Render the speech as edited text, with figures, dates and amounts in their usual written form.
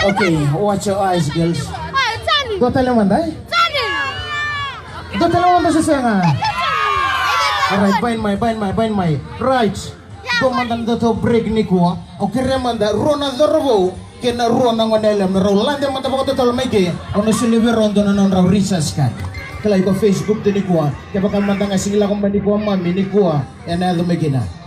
Okay, watch your eyes, girls. Go tell him Monday. Go tell him Monday sa Alright, bind my. Right. Go mandan to break ni ko. Okay, remanda Rona Zorbo. Kena Rona ngonelem Rolanda manda ko to mege. Ono siliwe rondo na non research ka. Kala ko Facebook din ni ko. Kaya bakal manda nga sila kung mani ko mami ni ko. Yan na lumegina.